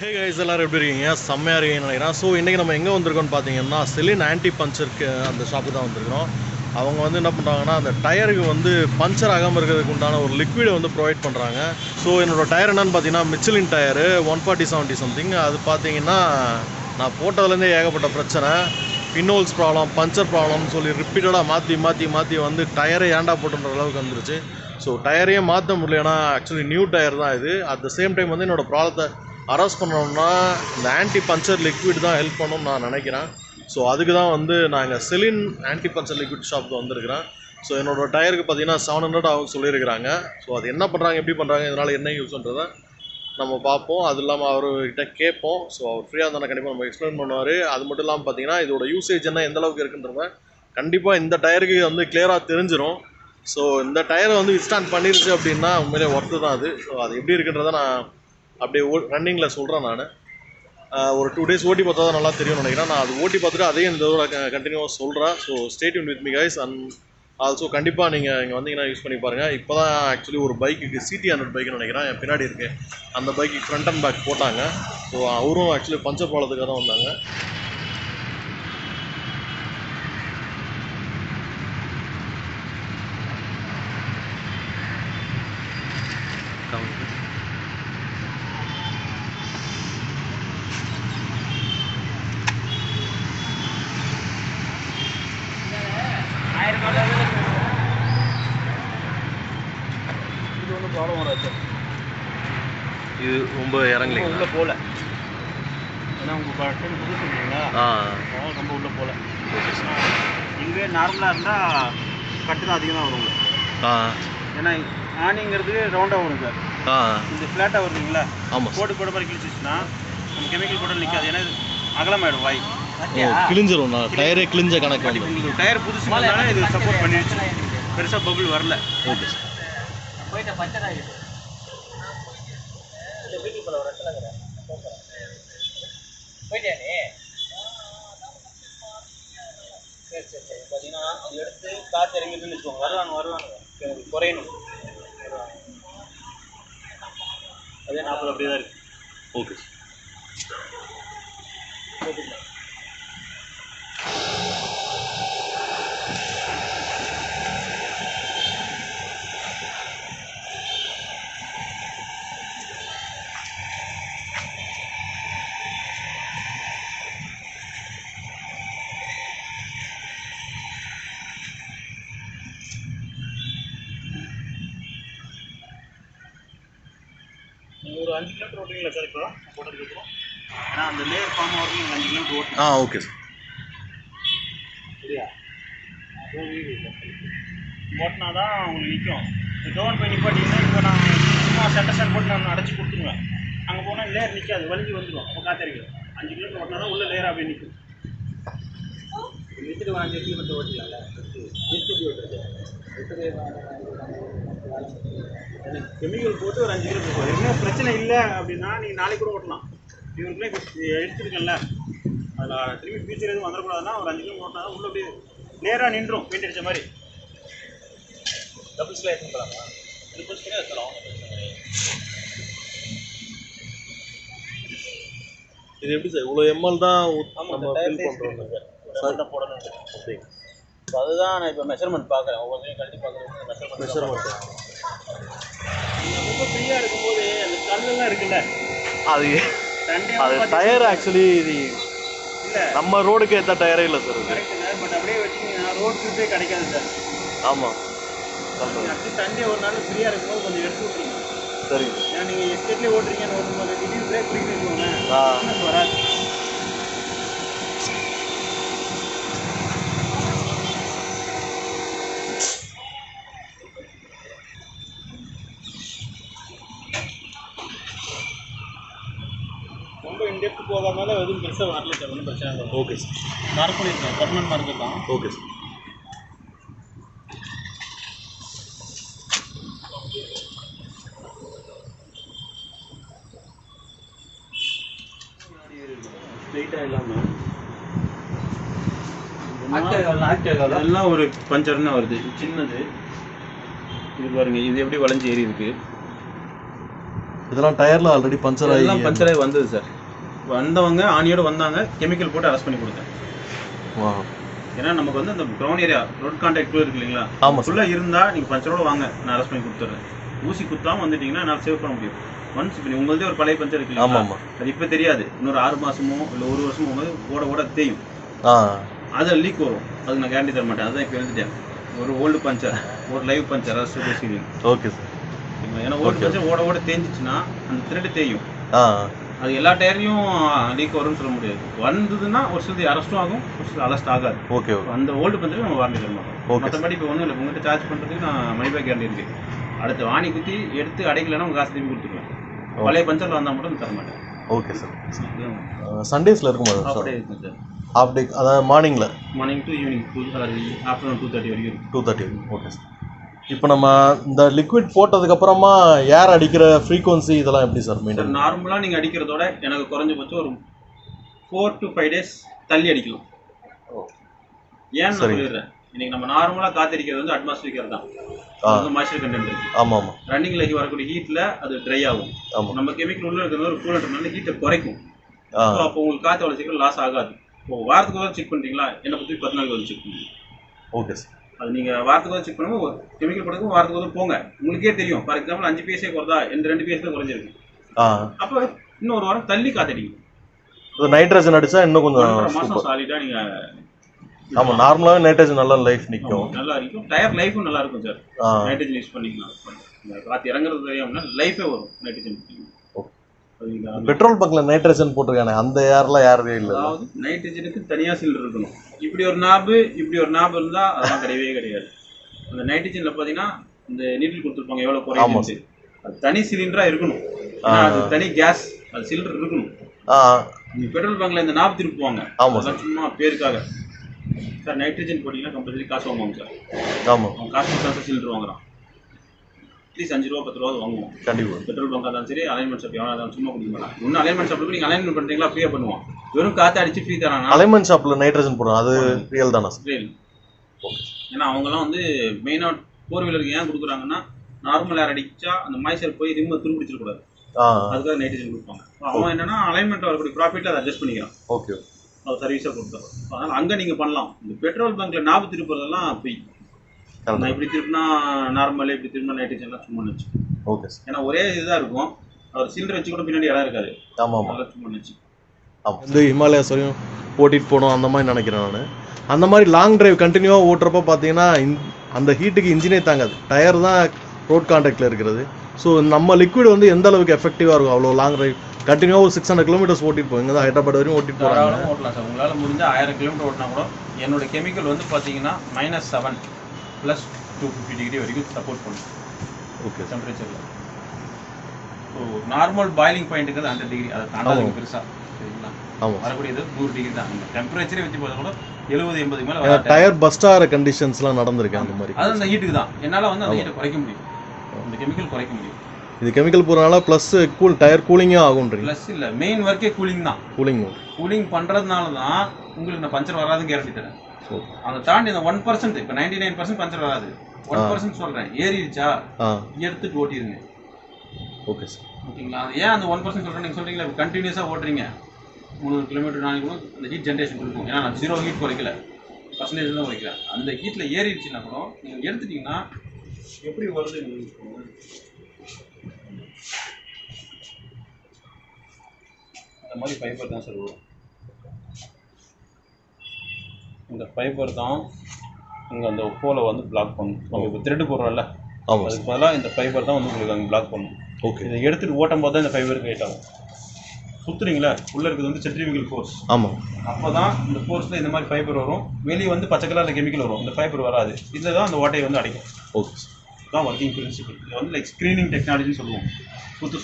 Hey guys, எல்லாரும் எப்படி இருக்கீங்க? செம்மையாக இருக்கீங்கன்னு நினைக்கிறேன். ஸோ இன்றைக்கி நம்ம எங்கே வந்திருக்கோம்னு பார்த்தீங்கன்னா, செலின் ஆன்டி பஞ்சருக்கு அந்த ஷாப்பு தான் வந்திருக்கிறோம். அவங்க வந்து என்ன பண்ணுறாங்கன்னா, அந்த டயருக்கு வந்து பஞ்சர் ஆகாமல் இருக்கிறதுக்கு உண்டான ஒரு லிக்விடை வந்து ப்ரொவைட் பண்ணுறாங்க. ஸோ என்னோடய டயர் என்னன்னு பார்த்தீங்கன்னா, மிச்சிலின் டயரு 140/70 சம்திங். அது பார்த்தீங்கன்னா நான் போட்டதுலேருந்தே ஏகப்பட்ட பிரச்சனை, பின்னோல்ஸ் ப்ராப்ளம், பஞ்சர் ப்ராப்ளம்னு சொல்லி ரிப்பீட்டடாக மாற்றி வந்து டயரை ஏண்டா போட்டுன்ற அளவுக்கு வந்துருச்சு. ஸோ டயரையே மாற்ற முடியல, ஏன்னா ஆக்சுவலி நியூ டயர் தான் இது. அட் த சேம் டைம் வந்து என்னோடய ப்ராப்ளத்தை அரெஸ்ட் பண்ணோம்னா இந்த ஆன்டி பஞ்சர் லிக்விட் தான் ஹெல்ப் பண்ணணும்னு நான் நினைக்கிறேன். ஸோ அதுக்கு தான் வந்து நாங்கள் செலின் ஆன்டி பஞ்சர் லிக்விட் ஷாப்புக்கு வந்திருக்கிறேன். ஸோ என்னோடய டயருக்கு பார்த்தீங்கன்னா 700 ஆகும் சொல்லியிருக்கிறாங்க. ஸோ அது என்ன பண்ணுறாங்க, எப்படி பண்ணுறாங்க, இதனால் என்ன யூஸ்ன்றதை நம்ம பார்ப்போம். அது இல்லாமல் அவர்கிட்ட கேட்போம். ஸோ அவர் ஃப்ரீயாக இருந்தால் கண்டிப்பாக நம்ம எக்ஸ்பிளைன் பண்ணுவார். அது மட்டும் இல்லாமல் பார்த்தீங்கன்னா இதோட யூசேஜ் என்ன, எந்த அளவுக்கு இருக்குன்றத கண்டிப்பாக இந்த டயருக்கு வந்து கிளியராக தெரிஞ்சிடும். ஸோ இந்த டயரை வந்து விஸ்டாண்ட் பண்ணிருச்சு அப்படின்னா உண்மையிலே ஒர்த்து தான் அது. ஸோ அது எப்படி இருக்குன்றதை நான் அப்படியே ரன்னிங்கில் சொல்கிறேன். நான் ஒரு 2 days ஓட்டி பார்த்தா தான் நல்லா தெரியும்னு நினைக்கிறேன். நான் அது ஓட்டி பார்த்துட்டு அதையும் இந்த தடவை கண்டினியூவாக சொல்கிறேன். So stay tune with me guys. And also கண்டிப்பாக நீங்கள் இங்கே வந்தீங்கன்னா யூஸ் பண்ணி பாருங்கள். இப்போ தான் ஆக்சுவலி ஒரு பைக்குக்கு CT100 பைக்குன்னு நினைக்கிறேன், என் பின்னாடி இருக்குது, அந்த பைக்கு ஃப்ரண்ட் அண்ட் பேக் போட்டாங்க. ஸோ அவரும் ஆக்சுவலி பஞ்சர் ப்ராப்ளத்துக்காக தான் வந்தாங்க. இது ஒன்றும் ப்ராப்ளம் வராது. இது ரொம்ப இறங்கலைங்க, உள்ளே போகல. ஏன்னா உங்கள் டைம் புதுசு இல்லைங்களா, அதனால் ரொம்ப உள்ளே போகல. இதுவே நார்மலாக இருந்தால் கட்டு தான் அதிகமாக வரும் உங்களுக்கு. ஏன்னா ஆணிங்கிறது ரவுண்டாக வரும் சார், இந்த ஃப்ளாட்டாக வருதுங்களா. ஆமாம், கோடு கோடு மாதிரி கிழிச்சிச்சுன்னா நம்ம கெமிக்கல் கூட நிற்காது, ஏன்னா இது அகலமாயிடும் வாய், கிழிஞ்சிரும். டயரே கிழிஞ்ச கணக்கு வந்து உங்களுக்கு டயர் புதுசுனால இது சப்போர்ட் பண்ணிடுச்சு, பெருசாக பபிள் வரல. Okay sir. போயிட்ட பச்சை போயிட்டியா நீ? சரி சரி சரி. பார்த்தீங்கன்னா அது எடுத்து காற்று இறங்கிட்டுன்னு வச்சுக்கோங்க, வருவாங்க எனக்கு குறையணும். அதே 40 அப்படியே தான் இருக்குது. Okay sir. ஒரு 5 கிலோமீட்டர் ஓட்டுவீங்களா சார்? இப்போ போட்டதுக்கப்புறம் ஏன்னா அந்த லேயர் ஃபார்ம் ஆகிறதுக்கு 5 கிலோமீட்டர் ஓட்டணும். Okay sir. சரியா? ஓட்டினா தான் உங்களுக்கு நிற்கும். டோன் போய் நிப்பாட்டிங்கன்னா இப்போ நான் சும்மா சென்டர் போட்டு நான் அடைச்சி கொடுத்துருவேன். அங்கே போனால் லேயர் நிற்காது, வலிஞ்சு வந்துடும். அப்போ காத்திருக்கும். 5 கிலோமீட்டர் ஓட்டினா தான் உள்ள லேயர் அப்படியே நிற்கும். நிறுத்திட்டு 5 கிலோமீட்டர் ஓட்டிக்கலாம்ல, நிறுத்திட்டு ஓட்டுறது கெமிக்கல் போட்டு ஒரு 5 கிலோமீட்டர் என்ன பிரச்சனை இல்லை அப்படின்னா நீங்கள் நாளைக்கு கூட ஓட்டலாம். இவருக்குள்ளே எடுத்துருக்கேன்ல, அதில் திரும்பி ஃபியூச்சர் எதுவும் வந்துடக்கூடாதுன்னா ஒரு 5 கிலோமீட்டர் ஓட்டினா தான் உள்ள அப்படியே நேராக நின்றும், பெயிண்ட் அடித்த மாதிரி. டபுள்ஸில் எடுத்துன்னு போகலாமா? டபுள்ஸ் கூட எடுத்துக்கலாம். இது எப்படி சார் இவ்வளோ எம்எல் தான் நம்ம ஃபில் பண்ணுறோம் சார் தான் போடணும் அப்படி. ஸோ அதுதான் நான் இப்போ மெஷர்மெண்ட் பார்க்குறேன், ஒவ்வொன்றையும் கழட்டி பார்க்குறது மெஷர்மெண்ட். ரொம்ப ஃப்ரீயாக இருக்கும்போது அந்த கல்லெல்லாம் இருக்குல்ல, அது டயர் ஆக்சுவலி இது இல்லை நம்ம ரோடுக்கு ஏற்ற டயரே இல்லை சார். கரெக்டு சார், பட் அப்படியே வச்சிங்கன்னா ரோட் ட்ரிப்பே கிடைக்காது சார். ஆமாம், அட்லீஸ்ட் சண்டே ஒரு நாள் ஃப்ரீயாக இருக்கும்போது கொஞ்சம் எடுத்து விட்ருங்க. சரி. ஏன்னா நீங்கள் எஸ்டேட்லேயே ஓட்டுறீங்கன்னு ஓட்டும்போது திடீர்னு பிரேக் பிடிக்கணும் வராது. ரொம்ப இன்டெப்த் போகாதனால எதுவும் பெருசாக வரல சார், ஒன்றும் பிரச்சனை இல்லை. Okay sir. மார்க் பண்ணியிருக்கேன், பர்மனன்ட் மார்க்கர் தான். Okay sir. ஸ்ட்ரெயிட்டாக இல்லாமல் எல்லாம் ஒரு பஞ்சர்னா வருது, சின்னது. இது பாருங்க, இது எப்படி வளைஞ்சு ஏறி இருக்கு. இதெல்லாம் டயரில் ஆல்ரெடி பஞ்சர் ஆகி எல்லாம் பஞ்சர் ஆகி வந்தது சார். வந்தவங்க ஆணியோட வந்தாங்க, கெமிக்கல் போட்டு அரெஸ்ட் பண்ணி கொடுத்தேன். ஏன்னா நமக்கு வந்து அந்த க்ரௌண்ட் ஏரியா ரோட் கான்டாக்ட் இருக்கு இல்லைங்களா, ஃபுல்லாக இருந்தால் நீங்கள் பஞ்சரோட வாங்க, நான் அரெஸ்ட் பண்ணி கொடுத்துட்றேன். ஊசி குத்தாமல் வந்துட்டீங்கன்னா என்னால் சேவ் பண்ண முடியும். ஒன்ஸ் இப்போ உங்களதே ஒரு பழைய பஞ்சர் இருக்கு இல்லைங்களா, அது இப்போ தெரியாது, இன்னொரு 6 மாதமோ இல்லை 1 வருஷமோ போது ஓட தேயும், அதில் லீக் வரும். அதுக்கு நான் கேரண்டி தர மாட்டேன். அதுதான் இப்போ எழுதிட்டேன், ஒரு ஓல்டு பஞ்சர் ஒரு லைவ் பஞ்சர் அரெஸ்ட் பேசிடுவீங்க. Okay sir. ஏன்னா ஓல்டு பஞ்சர் ஓட தேஞ்சிச்சுன்னா அந்த த்ரெட் தேயும். அது எல்லா டயர்லையும் லீக் வரும்னு சொல்ல முடியாது. வந்ததுன்னா ஒரு சிலது அரெஸ்ட்டும் ஆகும், ஒரு சில அரெஸ்ட் ஆகாது. ஓகே. அந்த ஓல்டு பஞ்சருக்கு நம்ம வாரண்டி தர மாட்டோம். மற்றபடி இப்போ ஒன்றும் இல்லை, உங்கள்கிட்ட சார்ஜ் பண்ணுறதுக்கு நான் மணி பேக் கேரண்டி இருக்குது. அடுத்த வாணி குத்தி எடுத்து அடைக்கலைன்னா உங்கள் காசு திரும்பி கொடுத்துருவேன். பழைய பஞ்சரில் வந்தால் மட்டும் தர மாட்டேன். Okay sir. சண்டேஸில் இருக்குமா சார்? அப்படியே இருக்கும் சார். ஆஃப் டே, அதாவது மார்னிங் டு ஈவினிங் ஆஃப்டர்நூன் 2:30 வரைக்கும். 2:30 வரைக்கும். Okay sir. இப்போ நம்ம இந்த லிக்விட் போட்டதுக்கப்புறமா ஏர் அடிக்கிற ஃப்ரீக்வன்சி இதெல்லாம் எப்படி சார் மெயின்டைன்? நார்மலாக நீங்கள் அடிக்கிறதோட எனக்கு குறைஞ்சபட்சம் ஒரு 4 to 5 days தள்ளி அடிக்கலாம். ஏன்னு சொல்லிடுறேன். இன்னைக்கு நம்ம நார்மலாக காத்திருக்கிறது வந்து அட்மாஸ்பியர் தான், மாய்ஸ்சர் கண்டென்ட் இருக்கு. ஆமாம். ரன்னிங்ல வரக்கூடிய ஹீட்ல அது ட்ரை ஆகும். நம்ம கெமிக்கல் உள்ள இருக்கிறது ஒரு கூலண்ட் ஹீட்டை குறைக்கும். அப்போ உங்களுக்கு காற்று அவ்வளோ சீக்கிரம் லாஸ் ஆகாது. இப்போ வாரத்துக்கு ஒரு செக் பண்ணுறீங்களா, என்னை பற்றி 10 நாளுக்கு ஒரு செக் பண்ணுங்க. Okay sir. அது நீங்கள் வாரத்துக்கு ஒரு செக் பண்ணும்போது கெமிக்கல் போடுறதுக்கு வாரத்துக்கு ஒரு போங்க, உங்களுக்கே தெரியும். ஃபார் எக்ஸாம்பிள் 5 PSA குறைதா, இந்த 2 PSA தான் குறைஞ்சிருக்கு. அப்போ இன்னும் ஒரு வாரம் தள்ளி காத்தடிக்கும். நைட்ரஜன் அடிச்சா இன்னும் கொஞ்சம் மாதம் சாலிடாக நீங்கள். ஆமாம், நார்மலாகவே நைட்ரஜன் நல்லா லைஃப் நிற்கும், நல்லா இருக்கும். டயர் லைஃபும் நல்லா இருக்கும் சார். நைட்ரஜன் யூஸ் பண்ணிக்கலாம். காற்று இறங்குறது தெரியாமனா லைஃபே வரும் நைட்ரஜன். பெட்ரோல் பங்க்ல நைட்ரஜன் போட்டிருக்கானே, அந்த ஏர்லாம் யாருமே இல்லை. அதாவது நைட்ரஜனுக்கு தனியாக சிலிண்டர் இருக்கணும். இப்படி ஒரு நாபு இருந்தால் அதெல்லாம் கிடையவே கிடையாது. அந்த நைட்ரஜன்ல பார்த்தீங்கன்னா இந்த நீட்டில் கொடுத்துருப்பாங்க எவ்வளோ குறையுது, அது தனி சிலிண்டராக இருக்கணும். அது தனி கேஸ், அது சிலிண்டர் இருக்கணும். பெட்ரோல் பங்க்ல இந்த நாபு திருப்புவாங்க, அதெல்லாம் சும்மா பேருக்காக. சார் நைட்ரஜன் போட்டிங்கன்னா கம்பல்சரி காசு வாங்குவாங்க சார். ஆமாம், அவன் காசு சிலிண்டர் வாங்குறான். ப்ளீஸ் 5 ரூபா 10 ரூபா வாங்குவோம் கண்டிப்பாக. பெட்ரோல் பங்காக இருந்தாலும் சரி, அலைன்மெண்ட் ஷாப் எவ்வளோ இருந்தாலும் சும்மா கொடுக்க மாட்டான். இன்னும் அலைன்மெண்ட் ஷாப்பில் நீங்கள் அலைன்மெண்ட் பண்ணுறீங்களா ஃப்ரீயாக பண்ணுவான். வெறும் காற்று அடிச்சு ஃப்ரீ தராங்க. அலைன்மெண்ட் ஷாப்பில் நைட்ரஜன் போடுறோம், அது ரியல் தானே? ரியல். ஏன்னா அவங்கலாம் வந்து மெயினாக 4 வீலருக்கு ஏன் கொடுக்குறாங்கன்னா, நார்மல் ஏர் அடிச்சா அந்த மாய்ச்சர் போய் திரும்ப துருப்பிடிச்சிடக்கூடாது, அதுக்காக நைட்ரஜன் கொடுப்பாங்க. அவன் என்னன்னா அலைன்மெண்ட் வரக்கூடிய ப்ராஃபிட்டில் அதை அட்ஜஸ்ட் பண்ணிக்கிறான். ஓகே, அது சர்வீஸாக கொடுத்தாரு. அதனால் அங்கே நீங்கள் பண்ணலாம். இந்த பெட்ரோல் பங்க்கில் நாபு திருப்புறதெல்லாம் போய் நான் இப்படி திருப்பினா நார்மலாக, இப்படி திரும்பினா நைட்ரஜன்லாம் சும்மா நினச்சி. Okay sir. ஏன்னா ஒரே இதுதான் இருக்கும், அவர் சிலிண்டர் வச்சு கூட பின்னாடி இடம் இருக்காது. ஆமாம், அதெல்லாம் சும்மா நினச்சி. வந்து ஹிமாலயாஸ் வரையும் ஓட்டிகிட்டு போகணும் அந்த மாதிரி நினைக்கிறேன் நான். அந்த மாதிரி லாங் டிரைவ் கண்டினியூவாக ஓட்டுறப்ப பார்த்தீங்கன்னா அந்த ஹீட்டுக்கு இன்ஜினே தாங்காது, டயர் தான் ரோட் கான்டாக்டில் இருக்கிறது. ஸோ நம்ம லிக்விட் வந்து எந்த அளவுக்கு எஃபெக்டிவாக இருக்கும், அவ்வளோ லாங் டிரைவ் கண்டினியூவாக ஒரு 600 கிலோமீட்டர்ஸ் ஓட்டிட்டு போகும். இங்கே தான் ஹைதராபாத் வரையும் ஓட்டிட்டு போகிறாங்க. ஓட்டலாம் சார், உங்களால் முடிஞ்சால் 1000 கிலோமீட்டர் ஓட்டினா கூட. என்னோட கெமிக்கல் வந்து பார்த்தீங்கன்னா -7 + 250 டிகிரி வரைக்கும் சப்போர்ட் பண்ணும். ஓகே, டெம்பரேச்சரில். ஸோ நார்மல் பாயிலிங் பாயிண்ட்டுக்கு 100 டிகிரி, அதை தாண்டாது பெருசாக. சரிங்களா? ஆமாம், வரக்கூடியது 100 டிகிரி தான். அந்த டெம்பரேச்சரே வச்சு பார்த்தா கூட 70-80 மேலே டயர் பஸ்ட் ஆகிற கண்டிஷன்ஸ்லாம் நடந்திருக்கு அந்த மாதிரி. அது அந்த ஹீட்டுக்கு தான் என்னால் வந்து அந்த ஹீட்டை குறைக்க முடியும், அந்த கெமிக்கல் குறைக்க முடியும். இது கெமிக்கல் போகிறனால ப்ளஸ் டயர் கூலிங்காக ஆகுன்றீங்க? ப்ளஸ் இல்லை, மெயின் ஒர்க்கே கூலிங் தான். கூலிங் பண்ணுறதுனால தான் உங்களுக்கு இந்த பஞ்சர் வராதுன்னு கேரண்டி தரேன். ஸோ அதை தாண்டி இந்த 1%, இப்போ 99% பஞ்சர் வராது, 1% சொல்கிறேன், ஏறிடுச்சா எடுத்துட்டு ஓட்டிடுங்க. Okay sir. ஓகேங்களா? அது ஏன் அந்த 1% சொல்கிறேன், நீங்கள் சொல்கிறீங்களா இப்போ கண்டினியூஸாக ஓட்டுறீங்க 300 கிலோமீட்டர் நாளைக்கு கூட அந்த ஹீட் ஜென்ரேஷன் கொடுக்கும். ஏன்னா நான் 0 ஹீட் குறைக்கல, % தான் குறைக்கல. அந்த ஹீட்டில் ஏறிடுச்சுன்னா கூட நீங்கள் எடுத்துட்டிங்கன்னா எப்படி வருது இந்த மாதிரி ஃபைபர் தான் சார் வரும். இந்த ஃபைபர் தான் இங்கே அந்த போலை வந்து பிளாக் பண்ணும். நம்ம இப்போ த்ரெட்டு போடுறோம்ல, அதுக்கு பதிலாக இந்த ஃபைபர் தான் வந்து உங்களுக்கு அங்கே பிளாக் பண்ணும். ஓகே, இதை எடுத்துகிட்டு ஓட்டும் போது தான் இந்த ஃபைபர் கிரியேட் ஆகும். சுற்றுறீங்களா, உள்ளே இருக்கிறது வந்து சென்ட்ரிஃபியூகல் ஃபோர்ஸ். ஆமாம், அப்போ தான் இந்த ஃபோர்ஸில் இந்த மாதிரி ஃபைபர் வரும். வெளியே வந்து பச்சை கலரில் கெமிக்கல் வரும், இந்த ஃபைபர் வராது. இதில் தான் அந்த ஓட்டையை வந்து அடைக்கும். ஓகே, இதுதான் ஒர்க்கிங் பிரின்சிபல். இது வந்து லைக் ஸ்க்ரீனிங் டெக்னாலஜின்னு சொல்லுவோம்.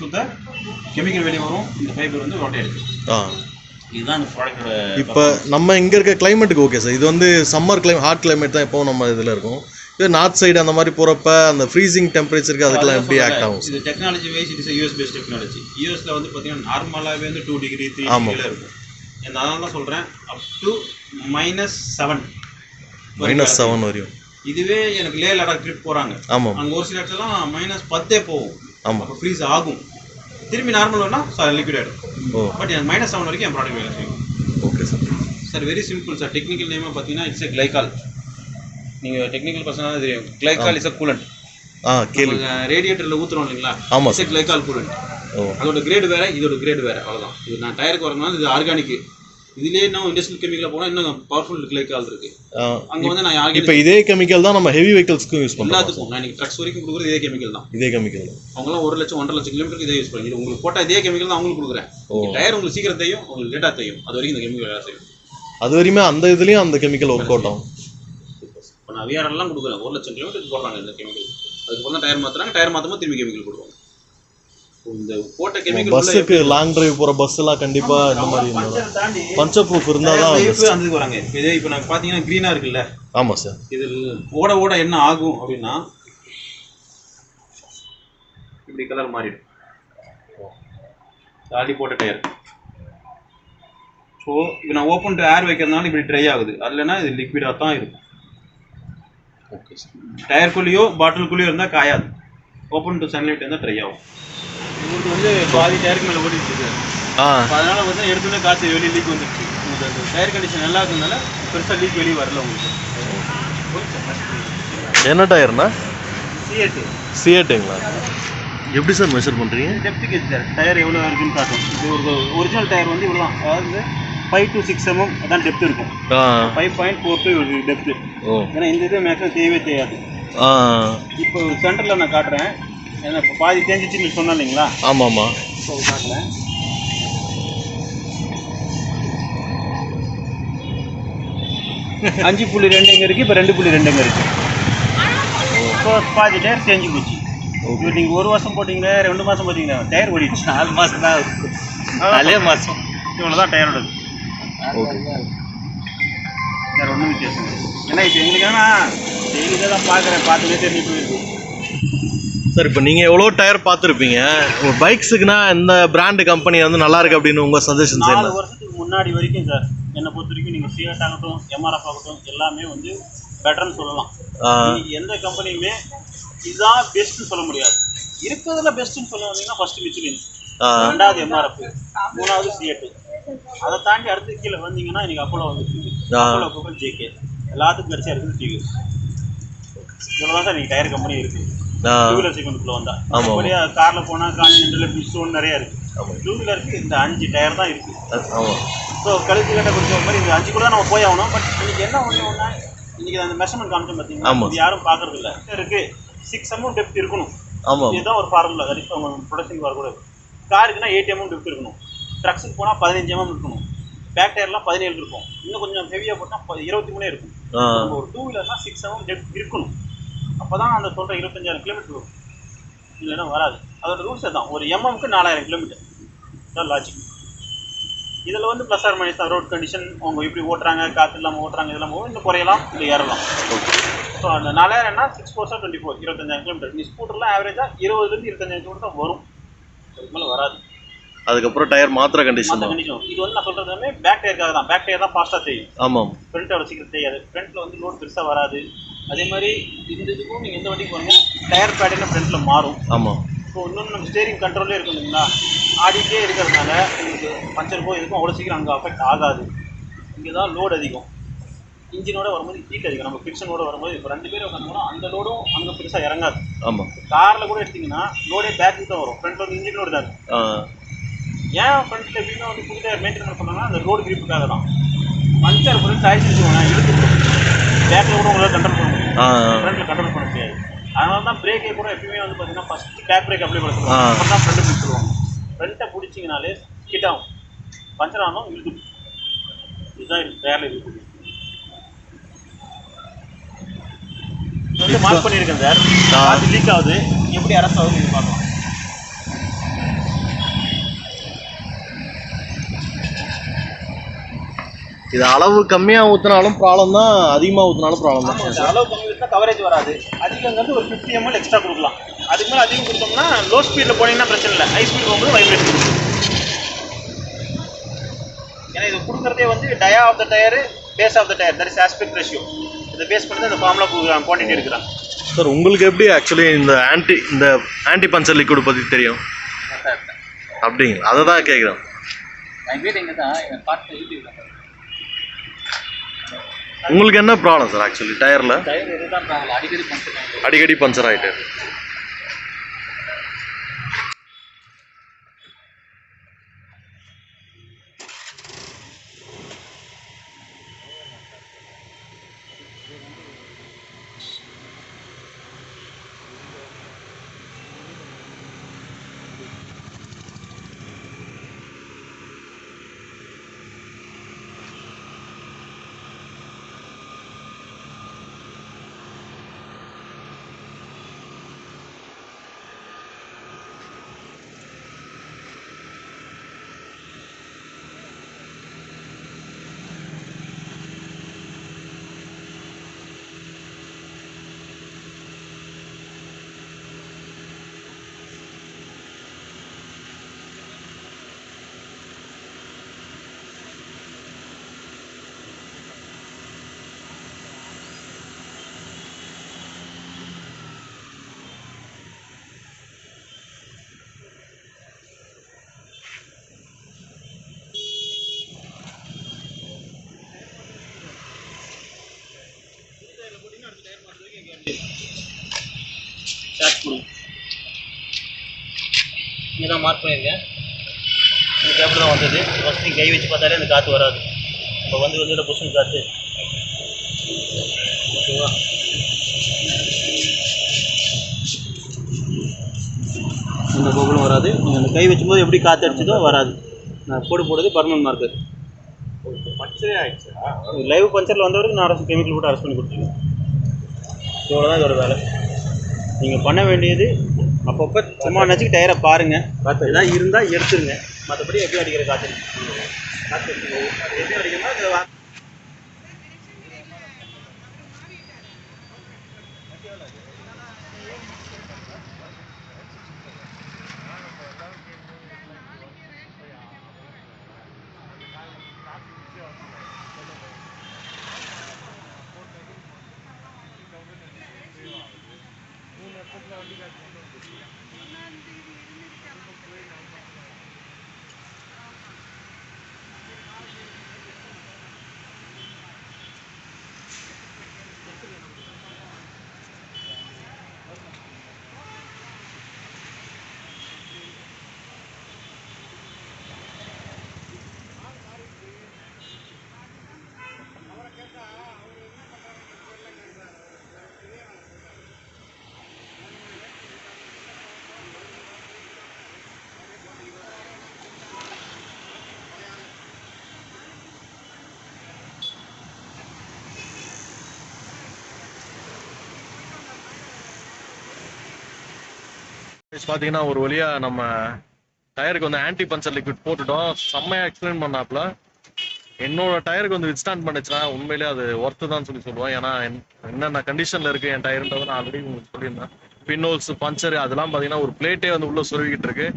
சுத்த கெமிக்கல் வெளியே வரும், இந்த ஃபைபர் வந்து ஓட்டை அடிக்கும். இதுதான் இந்த ப்ராடக்டோட. இப்போ நம்ம இங்கே இருக்க கிளைமேட்டுக்கு ஓகே சார், இது வந்து சம்மர் ஹாட் கிளைமேட் தான் எப்போ நம்ம இதில் இருக்கும். இது நார்த் சைடு அந்த மாதிரி போகிறப்ப அந்த ஃப்ரீசிங் டெம்பரேச்சருக்கு அதுக்கெல்லாம் எப்படி ஆக்ட் ஆகும்? இது technology wise it is US based technology. யூஎஸில் வந்து பார்த்தீங்கன்னா நார்மலாகவே வந்து 2 டிகிரி 3 டிகிரியில் இருக்கும். அதனால தான் சொல்கிறேன் அப் டு -7 வரையும். இதுவே எனக்கு லே லடாக் ட்ரிப் போகிறாங்க, ஆமாம், அங்கே ஒரு சில இடத்துலாம் -10 போகும். ஆமாம், ஃப்ரீஸ் ஆகும். திரும்பி நார்மல் வேணால் லிக்விட் ஆகிடும். ஓ பட் -7 வரைக்கும் என் ப்ராடக்ட் வேலை செய்யும். Okay sir. Sir very simple sir. Technical நேமாக பார்த்தீங்கன்னா இட்ஸ் எ கிளைகால். நீங்கள் டெக்னிக்கல் பர்சனாக தெரியும். Glycol is a coolant. கேள்வி ரேடியேட்டரில் ஊற்றுறோம் இல்லைங்களா? ஆமாம் இட்ஸ் எ கிளைகால் கூலண்ட். அதோட கிரேடு வேறு, இதோட கிரேடு வேறு, அவ்வளோதான். இது நான் டயருக்கு வரனால இது ஆர்கானிக். இதுலேயே இன்னும் இண்டஸ்ட்ரியல் கெமிக்கலாக போனால் இன்னும் பவர்ஃபுல் கிளைகால் இருக்குது. அங்கே வந்து நான் இப்போ இதே கெமிக்கல் தான் நம்ம ஹெவி வெஹிக்கல்ஸ்க்கும் யூஸ் பண்ணுறோம். எல்லாத்துக்கும் நான் ட்ரக்ஸ் வரைக்கும் கொடுக்குறது இதே கெமிக்கல் தான். இதே கெமிக்கல் தான். அவங்களாம் 1 லட்சம் 1.5 லட்சம் கிலோமீட்டருக்கு இதே யூஸ் பண்ணி உங்களுக்கு போட்டால் இதே கெமிக்கல் தான் அவங்களுக்கு கொடுக்குறேன். டயர் உங்களுக்கு சீக்கிரம் தெரியும், உங்களுக்கு லேட்டாக தெரியும். அது வரைக்கும் இந்த கெமிக்கல் வேலை செய்யும். அது வரையுமே அந்த இதுலேயும் அந்த கெமிக்கல் ஒர்க் அவுட் ஆகும். இப்போ நான் விஆர்எல்லாம் கொடுக்குறேன். 1 லட்சம் கிலோமீட்டருக்கு போடுறாங்க இந்த கெமிக்கல். அதுக்கப்புறம் தான் டயர் மாற்றுறாங்க. டயர் மாற்றும்போது திரும்பி கெமிக்கல் கொடுக்குறாங்க. இந்த போட்ட கெமிக்கல் பஸ்ஸுக்கு லாங் டிரைவ் போகிற பஸ் எல்லாம் கண்டிப்பாக இந்த மாதிரி பஞ்சர் ப்ரூஃப் இருந்தால் தான் அந்த வராங்க. இதே இப்போ நான் பார்த்தீங்கன்னா க்ரீனாக இருக்குல்ல? ஆமாம் சார். இதில் ஓட ஓட என்ன ஆகும் அப்படின்னா இப்படி கலர் மாறிடும். ஆல்ரெடி போட்ட டயர். ஸோ இப்போ நான் ஓப்பன் டு ஏர் வைக்கிறதுனால இப்படி ட்ரை ஆகுது. அதுலன்னா இது லிக்விடாக தான் இருக்கும். Okay sir. டயருக்குள்ளேயோ பாட்டிலுக்குள்ளேயோ இருந்தால் காயாது. ஓப்பன் டு சன்லைட் இருந்தால் ட்ரை ஆகும். உங்களுக்கு வந்து பாதி டயருக்கு மேலே ஓடிடுச்சு சார். அதனால் வந்து எடுத்துகிட்டு காற்று வெளியே லீக் வந்துடுச்சு. உங்களுக்கு அந்த டயர் கண்டிஷன் நல்லா இருக்கிறதுனால பெருசாக லீக் வெளியே வரல உங்களுக்கு. என்ன டயர்னா? C8ங்களா? எப்படி சார் மெஷர் பண்ணுறீங்க? Depth gauge sir. டயர் எவ்வளோ இருக்குன்னு காட்டும். இது ஒரு ஒரிஜினல் டயர் வந்து இவ்வளோ தான். அதாவது 5 to 6 mm அதான் டெப்த் இருக்கும். 5.42 டெப்த்து. ஏன்னா இந்த இது மேக்ஸிமம் தேவையே தெரியாது. இப்போ சென்டரில் நான் காட்டுறேன். ஏன்னா இப்போ பாதி தேஞ்சிச்சு நீங்கள் சொன்னேன் இல்லைங்களா? ஆமாம்மா. இப்போ காட்டுறேன். அஞ்சு 5.2 எங்கே இருக்குது, இப்போ 2.2 எங்கே இருக்குது. இப்போ பாதி டயர் தேஞ்சு போச்சு. இப்போ நீங்கள் 1 வருஷம் போட்டிங்களே, 2 மாதம் போட்டிங்களா, டயர் ஓடிடுச்சு. 4 மாதம் தான் இருக்கும். அதே மாதம் இவ்வளோ தான் டயரோடது. வேறு ஒன்றும் வித்தியாசம் இல்லை. ஏன்னா இப்போ எங்களுக்கான டெய்லி தான் பார்க்குறேன். பார்த்துட்டே தெரிஞ்சு போயிருக்கு சார். இப்போ நீங்கள் எவ்வளோ டயர் பார்த்துருப்பீங்க. உங்கள் பைக்ஸுக்குன்னா இந்த பிராண்டு கம்பெனி வந்து நல்லா இருக்கு அப்படின்னு உங்கள் சஜஷன்? 4 வருஷத்துக்கு முன்னாடி வரைக்கும் சார் என்னை பொறுத்த வரைக்கும் நீங்கள் சிஎட் ஆகட்டும், எம்ஆர்எஃப் ஆகட்டும், எல்லாமே வந்து பெட்டர்னு சொல்லலாம். எந்த கம்பெனியுமே இதுதான் பெஸ்ட்டுன்னு சொல்ல முடியாது. இருக்கிறதுல பெஸ்ட்டுன்னு சொல்ல வந்தீங்கன்னா ஃபர்ஸ்ட் மிச்சிலின், 2வது எம்ஆர்எஃப், 3வது சிஎட். அதை தாண்டி அடுத்து கீழே வந்தீங்கன்னா இன்னைக்கு அப்போலோ வந்துருக்கு. அப்போலோ ஜேகே எல்லாத்துக்கும் கடைசியாக இருக்குது டிவிஎஸ். இவ்வளோ தான் சார் நீங்கள் டயர் கம்பெனி இருக்குது. டூ வீலர் செக்மெண்ட்டுக்குள்ள வந்தா அப்படியே காரில் போனால் கான்டினென்டல் பிஸ்டோன் நிறையா இருக்குது. டூ வீலருக்கு இந்த 5 டயர் தான் இருக்குது. ஸோ கழுத்து கட்ட கொடுத்த மாதிரி இந்த 5 கூட தான் நம்ம போய் ஆகணும். பட் இன்னைக்கு என்ன ஒன்றா இன்னைக்கு அந்த மெஷர்மெண்ட் காமிச்சோம் பார்த்தீங்கன்னா இது யாரும் பார்க்கறது இல்லை. இருக்குது 6 mm டெப்த் இருக்கணும். இதுதான் ஒரு ஃபார்முலா. கண்டிப்பாக உங்கள் ப்ரொடக்ஷன் வரக்கூடாது. காருக்குன்னா 8 mm டெப்த் இருக்கணும். ட்ரக்ஸுக்கு போனால் 15 mm இருக்கணும். பேக் டயர்லாம் 17 இருக்கும். இன்னும் கொஞ்சம் ஹெவியாக போட்டால் 23 இருக்கும். ஒரு 2 வீலர்னா 6 mm டெப்த் இருக்கணும். அப்போ தான் அந்த சொல்கிற 25,000 கிலோமீட்டர் வரும். இல்லைன்னா வராது. அதோட ரூல்ஸே தான். ஒரு எம்எம்க்கு 4,000 கிலோமீட்டர் தான் லாஜிக். இதில் வந்து ப்ளஸ் ஆர் மைனஸ் தான். ரோட் கண்டிஷன் அவங்க எப்படி ஓட்டுறாங்க, காற்று இல்லாமல் ஓட்டுறாங்க, இதெல்லாம் இன்னும் குறையலாம், இல்லை ஏறலாம். ஸோ அந்த 4,000னா 6 4 24 25,000 கிலோமீட்டர். நீ ஸ்கூட்டர்லாம் ஆவரேஜாக 20,000 to 25,000 கிலோமீட்டர் தான் வரும். அதுக்கு மேலே வராது. அதுக்கப்புறம் டயர் மாத்திர கண்டிஷன். இது வந்து நான் சொல்கிறதுமே பேக் டயருக்காக தான். பேக் டயர் தான் ஃபாஸ்ட்டாக செய்யும். ஆமாம். ஃப்ரண்ட் அவ்வளோ சீக்கிரம் செய்யாது. ஃப்ரண்ட்டில் வந்து லோட் பெருசாக வராது. அதே மாதிரி இந்த இதுக்கும் நீங்கள் எந்த வண்டிக்கு போகிறீங்க டயர் பேட்டர்னு ஃப்ரண்ட்டில் மாறும். ஆமாம். ஸோ இன்னொன்று நம்ம ஸ்டேரிங் கண்ட்ரோலே இருக்கும் இல்லைங்களா? ஆடிட்டே இருக்கிறதுனால உங்களுக்கு பஞ்சருக்கோ இதுக்கும் அவ்வளோ சீக்கிரம் அங்கே அஃபெக்ட் ஆகாது. இங்கே தான் லோடு அதிகம். இன்ஜினோட வரும்போது ஹீட் அதிகம். நம்ம ஃபிக்ஷனோட வரும்போது இப்போ 2 பேர் உட்காந்தோம்னா அந்த லோடும் அங்கே பெருசாக இறங்காது. ஆமாம். காரில் கூட எடுத்திங்கன்னா லோடே பேக்கு தான் வரும். ஃப்ரண்ட்டில் வந்து இன்ஜின் லோடு தான். ஏன் ஃப்ரண்ட்டில் எப்படின்னா வந்து புது டயர் மெயின்டைன் பண்ணாங்கன்னா அந்த ரோடு கிரிப்புக்காக தான். பஞ்சர் ஃப்ரண்ட் ஆயிடுச்சு இழுத்து பேக்கில் கூட உங்களால் கண்ட்ரோல் பண்ண முடியும். ஃப்ரண்ட்டில் கண்ட்ரோல் பண்ண முடியாது. அதனால தான் பிரேக்கே கூட எப்பயுமே வந்து பார்த்தீங்கன்னா ஃபஸ்ட்டு பேக் பிரேக் அப்ளை பண்ண சொல்லுவாங்க. அப்புறம் தான் ஃப்ரண்ட்டு பிடிச்சிருவாங்க. ஃப்ரண்ட்டை பிடிச்சிங்கனாலே ஹிட் ஆகும். பஞ்சர் ஆகும் இழுத்து. இதுதான் டயரில் இருக்குது. வந்து மார்க் பண்ணியிருக்கேன் சார். அது லீக் ஆகுது. எப்படி அரசு ஆகுது நீங்கள் பார்க்கலாம். இது அளவு கம்மியாக ஊற்றினாலும் ப்ராப்ளம் தான், அதிகமாக ஊற்றினாலும் ப்ராப்ளம் தான். அளவு கம்மி ஊற்றினா கவரேஜ் வராது. அதிகங்கிறது ஒரு 50 ml எக்ஸ்ட்ரா கொடுக்கலாம். அதுக்கு மேலே அதிகம் கொடுத்தோம்னா லோ ஸ்பீடில் போனீங்கன்னா பிரச்சனை இல்லை. ஹை ஸ்பீட் போகும்போது வைப்ரேஷன் கொடுக்கும். ஏன்னா இது கொடுக்குறதே வந்து dia of the tyre, base of the tyre, that is aspect ratio. இதை பேஸ் பண்ணி தான் இந்த ஃபார்முலா குவான்டிட்டி எடுக்கிறாங்க. சார் உங்களுக்கு எப்படி ஆக்சுவலி இந்த ஆன்டி பஞ்சர் லிக்விட் பற்றி தெரியும்? அப்படிங்களா? அதை தான் கேட்குறேன். உங்களுக்கு என்ன ப்ராப்ளம் சார் ஆக்சுவலி டயரில்? அடிக்கடி பஞ்சர் ஆகிட்டு. இங்கே தான் மார்க் பண்ணியிருக்கேன். இந்த கேப்பில் தான் வந்தது. ஃபஸ்ட் நீங்கள் கை வச்சு பார்த்தாலே அந்த காற்று வராது. இப்போ வந்து புஷ்ஷுன்னு காற்று. ஓகேவா? இந்த கோகுலும் வராது. நீங்கள் அந்த கை வச்சும்போது எப்படி காற்று அடிச்சதோ வராது. நான் போடுறது பர்மனன்ட் மார்க்கர். பஞ்சரே ஆயிடுச்சா? லைவ் பஞ்சரில் வந்தவருக்கு நான் அரசு கெமிக்கல் போட்டு அரெஸ்ட் பண்ணி கொடுத்துருவேன். இவ்வளோ தான் இதோட வேலை. நீங்கள் பண்ண வேண்டியது அப்பப்போ சும்மா நினச்சிக்கு டயரை பாருங்கள். ஏதாவது இருந்தால் எடுத்துருங்க. மற்றபடி எப்படி அடிக்கிற காற்று எப்படி அடிக்கணும்னா பார்த்தீங்கன்னா ஒரு வழியாக நம்ம டயருக்கு வந்து ஆன்டி பஞ்சர் லிக்விட் போட்டுட்டோம். செம்மையாக எக்ஸ்பிளைன் பண்ணாப்புல. என்னோட டயருக்கு வந்து வித்ஸ்டாண்ட் பண்ணுச்சுன்னா உண்மையிலே அது ஒர்த்து தான் சொல்லுவேன். ஏன்னா என்னென்ன கண்டிஷனில் இருக்குது என் டயருன்றதை நான் ஆல்ரெடி உங்களுக்கு சொல்லியிருந்தேன். பின்னோல்ஸ் பஞ்சர் அதெல்லாம் பார்த்தீங்கன்னா ஒரு பிளேட்டே வந்து உள்ளே சொருவிக்கிட்டு இருக்கு.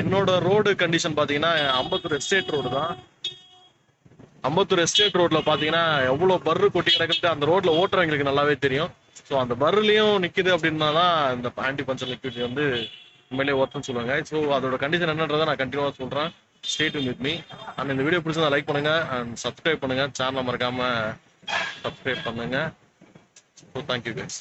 என்னோட ரோடு கண்டிஷன் பார்த்தீங்கன்னா அம்பத்தூர் எஸ்டேட் ரோடு தான். அம்பத்தூர் எஸ்டேட் ரோட்டில் பார்த்தீங்கன்னா எவ்வளோ பர்ரு கொட்டி கிடக்குது அந்த ரோட்டில் ஓட்டுறவங்களுக்கு நல்லாவே தெரியும். ஸோ அந்த பர்லையும் நிற்கிது அப்படின்னா தான் இந்த ஆன்டி பஞ்சர் லிக்விட் வந்து உண்மையிலே ஒர்த்துன்னு சொல்லுவாங்க. ஸோ அதோட கண்டிஷன் என்னன்றதை நான் கண்டினியூவாக சொல்கிறேன். Stay tune with me. And இந்த வீடியோ பிடிச்சா லைக் பண்ணுங்கள் அண்ட் சப்ஸ்கிரைப் பண்ணுங்கள். சேனலை மறக்காமல் சப்ஸ்கிரைப் பண்ணுங்கள். So thank you guys.